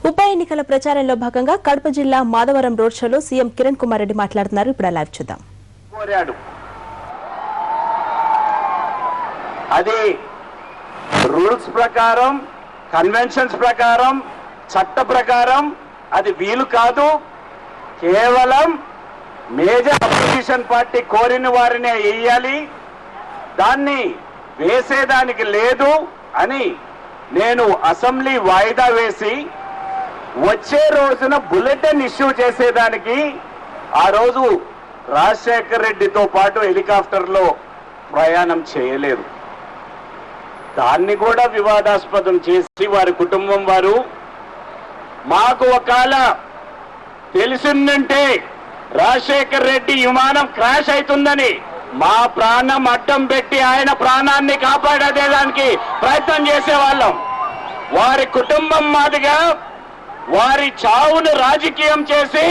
ఉప ఎన్నికల ప్రచారంలో భాగంగా కడప జిల్లా మాధవరం రోడ్ షోలో సీఎం కిరణ్ కుమార్ రెడ్డి మాట్లాడుతున్నారు. ఇప్పుడు లైవ్ చూద్దాం. అది రూల్స్ ప్రకారం, కన్వెన్షన్స్ ప్రకారం, చట్ట ప్రకారం అది వీలు కాదు. కేవలం మేజర్ అపోజిషన్ పార్టీ కోరిన వారినే వేయాలి, దాన్ని వేసేదానికి లేదు అని నేను అసెంబ్లీ వాయిదా వేసి వచ్చే రోజున బులెటిన్ ఇష్యూ చేసేదానికి ఆ రోజు రాజశేఖర్ రెడ్డితో పాటు హెలికాప్టర్లో ప్రయాణం చేయలేదు. దాన్ని కూడా వివాదాస్పదం చేసి వారి కుటుంబం వారు మాకు ఒకవేళ తెలిసిందంటే రాజశేఖర్ రెడ్డి విమానం క్రాష్ అవుతుందని మా ప్రాణం అడ్డం పెట్టి ఆయన ప్రాణాన్ని కాపాడేదానికి ప్రయత్నం చేసేవాళ్ళం. వారి కుటుంబం మాదిగా వారి చావును రాజకీయం చేసి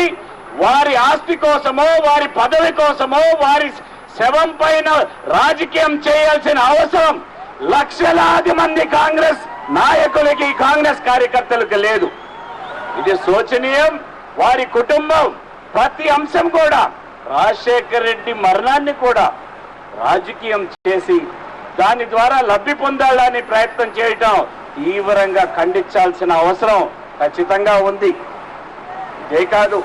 వారి ఆస్తి కోసమో, వారి పదవి కోసమో, వారి శవం పైన రాజకీయం చేయాల్సిన అవసరం లక్షలాది మంది కాంగ్రెస్ నాయకులకి, కాంగ్రెస్ కార్యకర్తలకు లేదు. ఇది శోచనీయం. వారి కుటుంబం ప్రతి అంశం కూడా రాజశేఖర్ రెడ్డి మరణాన్ని కూడా రాజకీయం చేసి దాని ద్వారా లబ్ధి పొందాలని ప్రయత్నం చేయటం తీవ్రంగా ఖండించాల్సిన అవసరం ఖచ్చితంగా ఉంది. ఇదే కాదు,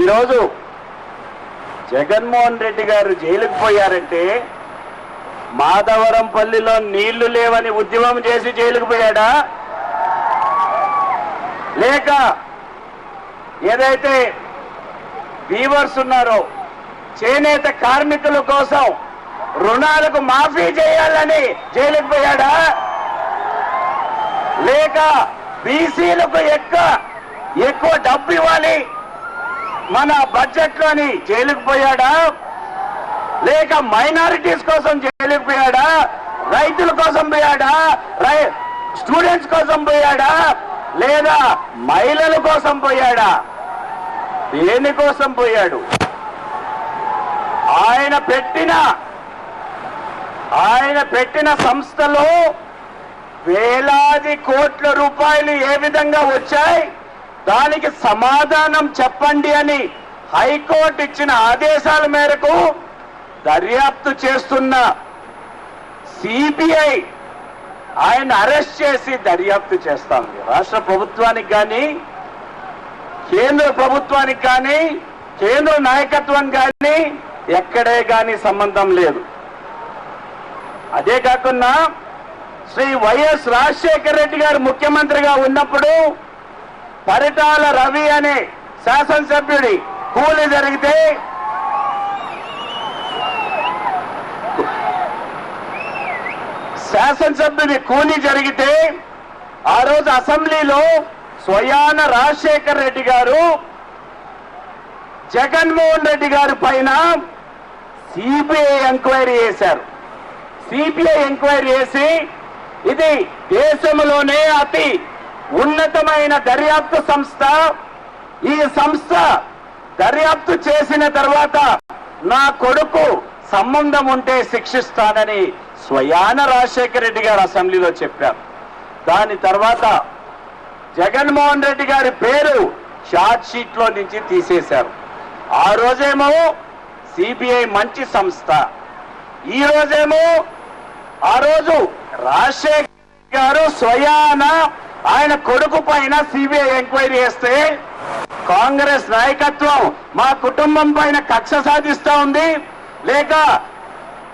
ఈరోజు జగన్మోహన్ రెడ్డి గారు జైలుకు పోయారంటే మాధవరం పల్లిలో నీళ్లు లేవని ఉద్యమం చేసి జైలుకు పోయాడా, లేక ఏదైతే వీవర్స్ ఉన్నారో చేనేత కార్మికుల కోసం రుణాలకు మాఫీ చేయాలని జైలుకు పోయాడా, లేక బీసీలకు ఎక్కువ డబ్బు ఇవ్వాలి మన బడ్జెట్ లోని జైలుకు పోయాడా, లేక మైనారిటీస్ కోసం జైలుకు పోయాడా, రైతుల కోసం పోయాడా, స్టూడెంట్స్ కోసం పోయాడా, లేదా మహిళల కోసం పోయాడా? దేనికోసం పోయాడు? ఆయన పెట్టిన సంస్థలో వేలాది కోట్ల రూపాయలు ఏ విధంగా వచ్చాయి, దానికి సమాధానం చెప్పండి అని హైకోర్టు ఇచ్చిన ఆదేశాల మేరకు దర్యాప్తు చేస్తున్న సిబిఐ ఆయన అరెస్ట్ చేసి దర్యాప్తు చేస్తా ఉంది. రాష్ట్ర ప్రభుత్వానికి కానీ, కేంద్ర ప్రభుత్వానికి కానీ, కేంద్ర నాయకత్వం కానీ ఎక్కడే కానీ సంబంధం లేదు. అదే కాకుండా శ్రీ వైఎస్ రాజశేఖర్ రెడ్డి గారు ముఖ్యమంత్రిగా ఉన్నప్పుడు పరిటాల రవి అనే శాసనసభ్యుడి కూలి జరిగితే ఆ రోజు అసెంబ్లీలో స్వయాన రాజశేఖర్ రెడ్డి గారు జగన్మోహన్ రెడ్డి గారి పైన సిబిఐ ఎంక్వైరీ చేశారు. సిబిఐ ఎంక్వైరీ చేసి ఇది దేశంలోనే అతి ఉన్నతమైన దర్యాప్తు సంస్థ, ఈ సంస్థ దర్యాప్తు చేసిన తర్వాత నా కొడుకు సంబంధం ఉంటే శిక్షిస్తానని స్వయాన రాజశేఖర్ రెడ్డి గారు అసెంబ్లీలో చెప్పారు. దాని తర్వాత జగన్మోహన్ రెడ్డి గారి పేరు షార్ట్ షీట్ లో నుంచి తీసేశారు. ఆ రోజేమో సిబిఐ మంచి సంస్థ, ఈ రోజేమో ఆ రోజు రాజశేఖర్ గారు స్వయాన ఆయన కొడుకు పైన సిబిఐ ఎంక్వైరీ చేస్తే కాంగ్రెస్ నాయకత్వం మా కుటుంబం పైన కక్ష సాధిస్తా ఉంది, లేక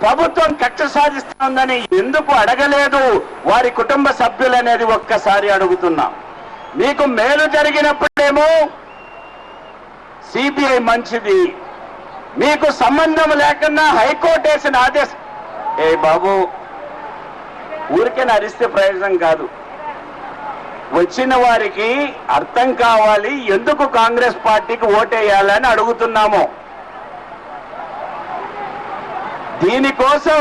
ప్రభుత్వం కక్ష సాధిస్తా ఉందని ఎందుకు అడగలేదు వారి కుటుంబ సభ్యులు అనేది ఒక్కసారి అడుగుతున్నాం. మీకు మేలు జరిగినప్పుడేమో సిబిఐ మంచిది, మీకు సంబంధం లేకుండా హైకోర్టు వేసిన ఆదేశం. బాబు, ఊరికే అరిస్తే ప్రయోజనం కాదు. వచ్చిన వారికి అర్థం కావాలి ఎందుకు కాంగ్రెస్ పార్టీకి ఓటేయాలని అడుగుతున్నాము. దీనికోసం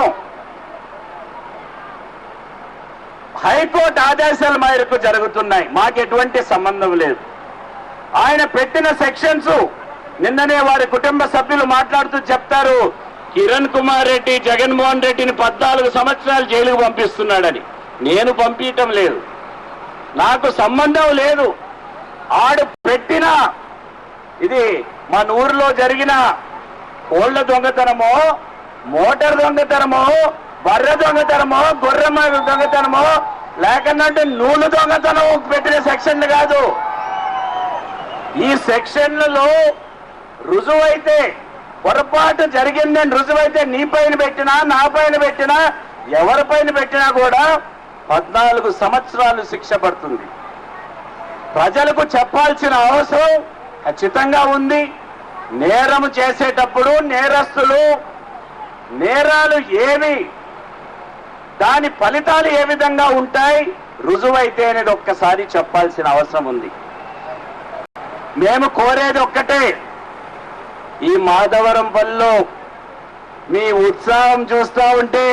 హైకోర్టు ఆదేశాల మేరకు జరుగుతున్నాయి, మాకు ఎటువంటి సంబంధం లేదు. ఆయన పెట్టిన సెక్షన్స్ నిన్ననే వారి కుటుంబ సభ్యులు మాట్లాడుతూ చెప్తారు, కిరణ్ కుమార్ రెడ్డి జగన్మోహన్ రెడ్డిని 14 సంవత్సరాలు జైలుకు పంపిస్తున్నాడని. నేను పంపించటం లేదు, నాకు సంబంధం లేదు. ఆడు పెట్టిన ఇది మన ఊర్లో జరిగిన కోళ్ల దొంగతనమో, మోటార్ దొంగతనమో, బర్రె దొంగతనమో, గొర్రెమ్మ దొంగతనమో, లేకనంటే నూలు దొంగతనం పెట్టిన సెక్షన్లు కాదు. ఈ సెక్షన్లలో రుజువైతే, పొరపాటు జరిగిందని రుజువైతే నీ పైన పెట్టినా, నా పైన పెట్టినా, ఎవరిపైన పెట్టినా కూడా 14 సంవత్సరాలు శిక్ష పడుతుంది. ప్రజలకు చెప్పాల్సిన అవసరం ఖచ్చితంగా ఉంది. నేరం చేసేటప్పుడు నేరస్తులు నేరాలు ఏవి, దాని ఫలితాలు ఏ విధంగా ఉంటాయి రుజువైతే అనేది ఒక్కసారి చెప్పాల్సిన అవసరం ఉంది. మేము కోరేది ఒక్కటే, ఈ మాధవరంపల్లిలో మీ ఉత్సాహం చూస్తా ఉంటే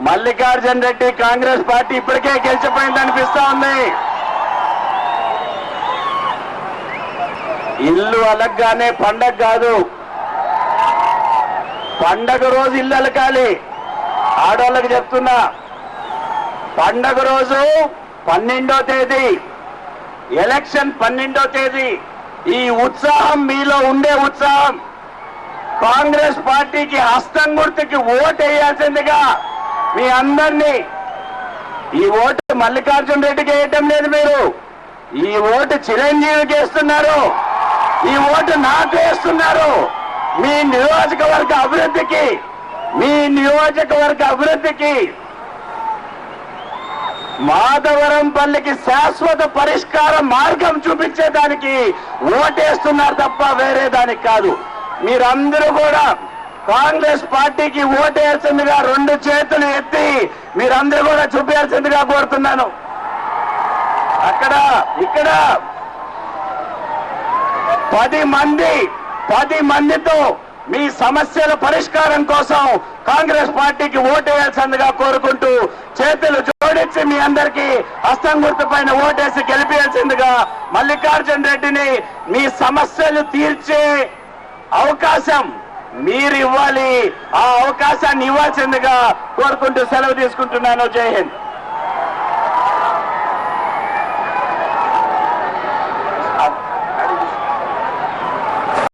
మల్లికార్జున రెడ్డి కాంగ్రెస్ పార్టీ ఇప్పటికే గెలిచిపోయింది అనిపిస్తా ఉంది. ఇల్లు అలగ్గానే పండగ కాదు, పండగ రోజు ఇల్లు అలకాలి. ఆడవాళ్ళకి చెప్తున్నా, పండగ రోజు 12వ తేదీ, ఎలక్షన్ 12వ తేదీ. ఈ ఉత్సాహం, మీలో ఉండే ఉత్సాహం, కాంగ్రెస్ పార్టీకి హస్తం గుర్తుకి ఓటు వేయాల్సిందిగా మీ అందరినీ, ఈ ఓటు మల్లికార్జున రెడ్డికి వేయటం లేదు మీరు, ఈ ఓటు చిరంజీవికి వేస్తున్నారు, ఈ ఓటు నాకు వేస్తున్నారు. మీ నియోజకవర్గ అభివృద్ధికి, మీ నియోజకవర్గ అభివృద్ధికి, మాధవరంపల్లికి శాశ్వత పరిష్కార మార్గం చూపించేదానికి ఓటేస్తున్నారు తప్ప వేరే దానికి కాదు. మీరందరూ కూడా కాంగ్రెస్ పార్టీకి ఓటేయాల్సిందిగా 2 చేతులు ఎత్తి మీరందరూ కూడా చూపించాల్సిందిగా కోరుతున్నాను. అక్కడ ఇక్కడ 10 మందితో మీ సమస్యల పరిష్కారం కోసం కాంగ్రెస్ పార్టీకి ఓటేయాల్సిందిగా కోరుకుంటూ చేతులు జోడించి మీ అందరికీ హస్తం గుర్తు పైన ఓటేసి గెలిపించాల్సిందిగా మల్లికార్జున రెడ్డిని మీ సమస్యలు తీర్చే అవకాశం మీరు ఇవ్వాలి, ఆ అవకాశాన్ని ఇవ్వాల్సిందిగా కోరుకుంటూ సెలవు తీసుకుంటున్నాను. జై హింద్.